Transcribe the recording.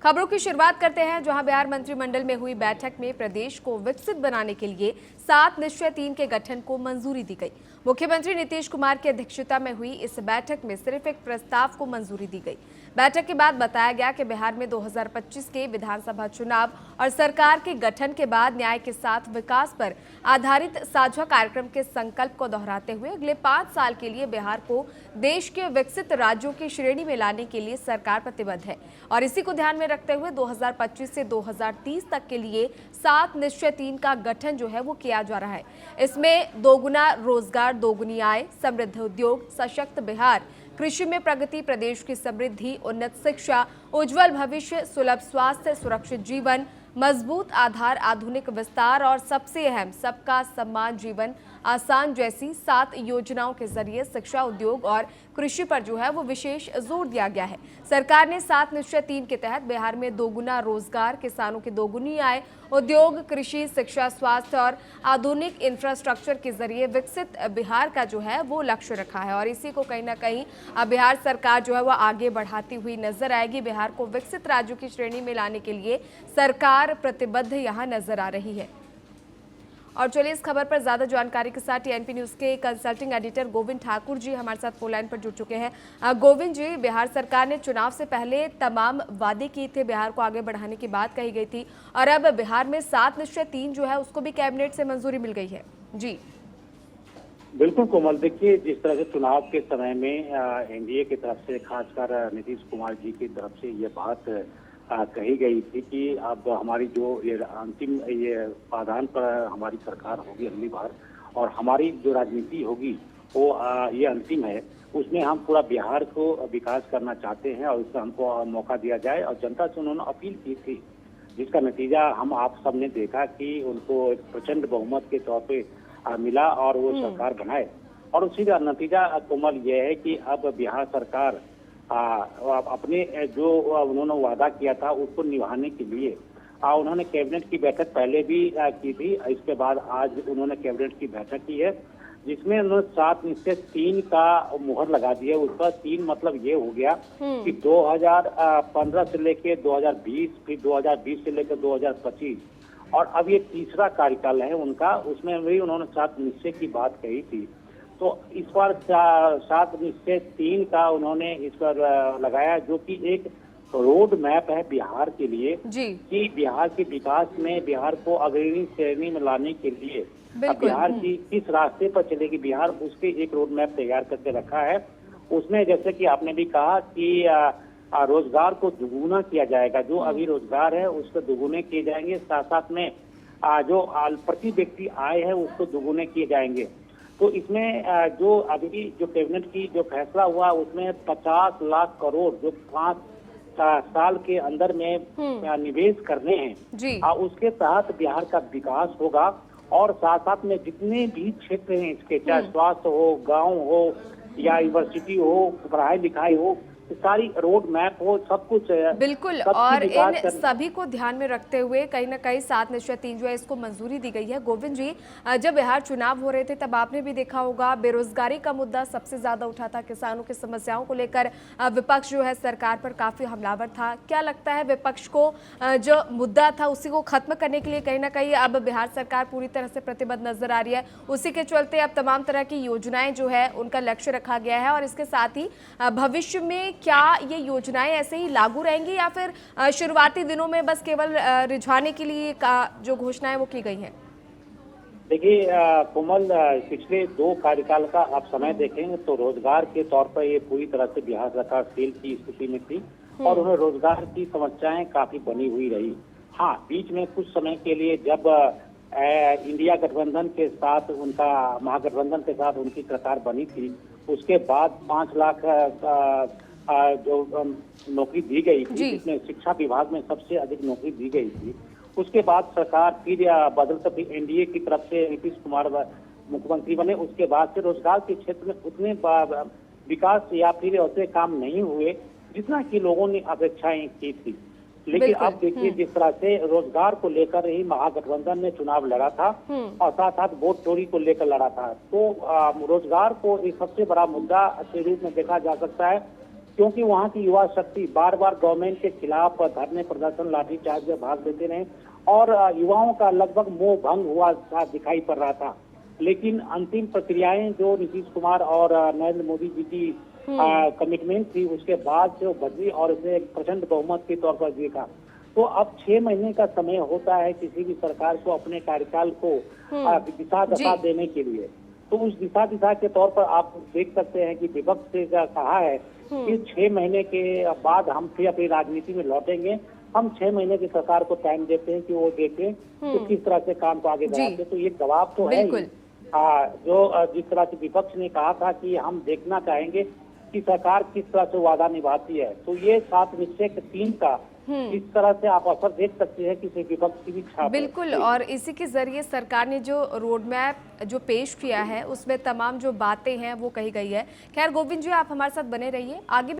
खबरों की शुरुआत करते हैं, जहां बिहार मंत्रिमंडल में हुई बैठक में प्रदेश को विकसित बनाने के लिए 7 निश्चय 3 के गठन को मंजूरी दी गई। मुख्यमंत्री नीतीश कुमार की अध्यक्षता में हुई इस बैठक में सिर्फ एक प्रस्ताव को मंजूरी दी गई। बैठक के बाद बताया गया कि बिहार में 2025 के विधानसभा चुनाव और सरकार के गठन के बाद न्याय के साथ विकास पर आधारित साझा कार्यक्रम के संकल्प को दोहराते हुए अगले 5 साल के लिए बिहार को देश के विकसित राज्यों की श्रेणी में लाने के लिए सरकार प्रतिबद्ध है और इसी को ध्यान में रखते हुए 2025 से 2030 तक के लिए 7 निश्चय 3 का गठन जो है वो किया जा रहा है। इसमें दोगुना रोजगार, दोगुनी आय, समृद्ध उद्योग, सशक्त बिहार, कृषि में प्रगति, प्रदेश की समृद्धि, उन्नत शिक्षा, उज्जवल भविष्य, सुलभ स्वास्थ्य, सुरक्षित जीवन, मजबूत आधार, आधुनिक विस्तार और सबसे अहम सबका सम्मान जीवन आसान जैसी 7 योजनाओं के जरिए शिक्षा, उद्योग और कृषि पर जो है वो विशेष जोर दिया गया है। सरकार ने 7 निश्चय 3 के तहत बिहार में दोगुना रोजगार, किसानों की दोगुनी आय, उद्योग, कृषि, शिक्षा, स्वास्थ्य और आधुनिक इंफ्रास्ट्रक्चर के जरिए विकसित बिहार का जो है वो लक्ष्य रखा है और इसी को कहीं ना कहीं अब बिहार सरकार जो है वो आगे बढ़ाती हुई नजर आएगी। बिहार को विकसित राज्यों की श्रेणी में लाने के लिए सरकार प्रतिबद्ध यहाँ नजर आ रही है। और चलिए इस खबर पर ज्यादा जानकारी के साथ टीएनपी न्यूज के कंसल्टिंग एडिटर गोविंद ठाकुर जी हमारे साथ फोन लाइन पर जुड़ चुके हैं। गोविंद जी, बिहार सरकार ने चुनाव से पहले तमाम वादे किए थे, बिहार को आगे बढ़ाने की बात कही गई थी और अब बिहार में 7 निश्चय 3 जो है उसको भी कैबिनेट से मंजूरी मिल गई है। जी बिल्कुल कोमल, देखिए जिस तरह से चुनाव के समय में एनडीए की तरफ से खासकर नीतीश कुमार जी की तरफ से ये बात कही गई थी कि अब हमारी जो ये अंतिम ये प्रावधान पर हमारी सरकार होगी अगली बार और हमारी जो राजनीति होगी वो ये अंतिम है, उसमें हम पूरा बिहार को विकास करना चाहते हैं और उसका हमको मौका दिया जाए और जनता से उन्होंने अपील की थी, जिसका नतीजा हम आप सबने देखा कि उनको एक प्रचंड बहुमत के तौर पे मिला और वो सरकार बनाए। और उसी का नतीजा कोमल ये है कि अब बिहार सरकार अपने जो उन्होंने वादा किया था उसको निभाने के लिए उन्होंने कैबिनेट की बैठक पहले भी की थी। इसके बाद आज उन्होंने कैबिनेट की बैठक की है जिसमें उन्होंने 7 निश्चय 3 का मुहर लगा दिया। उसका 3 मतलब ये हो गया कि 2015 से लेके 2020, फिर 2020 से लेकर 2025 और अब ये तीसरा कार्यकाल है उनका, उसमें भी उन्होंने 7 निश्चय की बात कही थी। तो इस बार 7 निश्चय 3 का उन्होंने इस पर लगाया जो कि एक रोड मैप है बिहार के लिए कि बिहार के विकास में बिहार को अग्रणी श्रेणी में लाने के लिए बिहार की किस रास्ते पर चलेगी बिहार, उसके एक रोड मैप तैयार करके रखा है। उसमें जैसे कि आपने भी कहा कि रोजगार को दुगुना किया जाएगा, जो अभी रोजगार है उसको दुगुने किए जाएंगे, साथ साथ में जो प्रति व्यक्ति आय है उसको दुगुने किए जाएंगे। तो इसमें जो अभी जो कैबिनेट की जो फैसला हुआ उसमें 50 लाख करोड़ जो 5 साल के अंदर में निवेश करने हैं, उसके तहत बिहार का विकास होगा और साथ साथ में जितने भी क्षेत्र हैं इसके, चाहे स्वास्थ्य हो, गांव हो या यूनिवर्सिटी हो, पढ़ाई लिखाई हो, सारी रोड मैप हो, सब कुछ बिल्कुल। और इन सभी को ध्यान में रखते हुए कहीं ना कहीं 7 निश्चय 3 जो है इसको मंजूरी दी गई है। गोविंद जी, जब बिहार चुनाव हो रहे थे तब आपने भी देखा होगा बेरोजगारी का मुद्दा सबसे ज्यादा उठा था, किसानों की समस्याओं को लेकर विपक्ष जो है सरकार पर काफी हमलावर था। क्या लगता है विपक्ष को जो मुद्दा था उसी को खत्म करने के लिए कहीं ना कहीं अब बिहार सरकार पूरी तरह से प्रतिबद्ध नजर आ रही है, उसी के चलते अब तमाम तरह की योजनाएं जो है उनका लक्ष्य रखा गया है और इसके साथ ही भविष्य में क्या ये योजनाएं ऐसे ही लागू रहेंगी या फिर शुरुआती दिनों में बस केवल रिझाने के लिए का जो घोषणाएं वो की गई हैं? देखिए कोमल, पिछले 2 कार्यकाल का आप समय देखेंगे तो रोजगार के तौर पर ये पूरी तरह से बिहार सरकार फेल की स्थिति में थी और उन्हें रोजगार की समस्याएं काफी बनी हुई रही। हाँ, बीच में कुछ समय के लिए जब इंडिया गठबंधन के साथ उनका महागठबंधन के साथ उनकी सरकार बनी थी, उसके बाद 5 लाख जो नौकरी दी गई थी, जिसमें शिक्षा विभाग में सबसे अधिक नौकरी दी गई थी। उसके बाद सरकार फिर बदलकर फिर एनडीए की तरफ से नीतीश कुमार मुख्यमंत्री बने, उसके बाद से रोजगार के क्षेत्र में उतने विकास या फिर ऐसे काम नहीं हुए जितना कि लोगों ने अपेक्षाएं की थी। लेकिन अब देखिए जिस तरह से रोजगार को लेकर ही महागठबंधन ने चुनाव लड़ा था और साथ साथ वोट चोरी को लेकर लड़ा था, तो रोजगार को एक सबसे बड़ा मुद्दा के रूप में देखा जा सकता है क्योंकि वहाँ की युवा शक्ति बार बार गवर्नमेंट के खिलाफ धरने प्रदर्शन लाठीचार्ज में भाग लेते रहे और युवाओं का लगभग मोह भंग हुआ सा दिखाई पड़ रहा था। लेकिन अंतिम प्रक्रियाएं जो नीतीश कुमार और नरेंद्र मोदी जी की कमिटमेंट थी, उसके बाद से वो बदली और इसे एक प्रचंड बहुमत के तौर पर देखा। तो अब 6 महीने का समय होता है किसी भी सरकार को अपने कार्यकाल को दिशा दशा देने के लिए। तो उस दिशा के तौर पर आप देख सकते हैं कि विपक्ष से कहा है कि 6 महीने के बाद हम फिर अपनी राजनीति में लौटेंगे। हम 6 महीने की सरकार को टाइम देते हैं कि वो देखें कि किस तरह से काम को आगे बढ़ाते। तो ये जवाब तो है ही। जो जिस तरह से विपक्ष ने कहा था कि हम देखना चाहेंगे कि सरकार किस तरह से वादा निभाती है, तो ये 7 निश्चय 3 का इस तरह से आप असर देख सकते हैं कि विपक्ष की भी छाप। बिल्कुल, और इसी के जरिए सरकार ने जो रोड मैप जो पेश किया है उसमें तमाम जो बातें हैं वो कही गई है। खैर गोविंद जी, आप हमारे साथ बने रहिए, आगे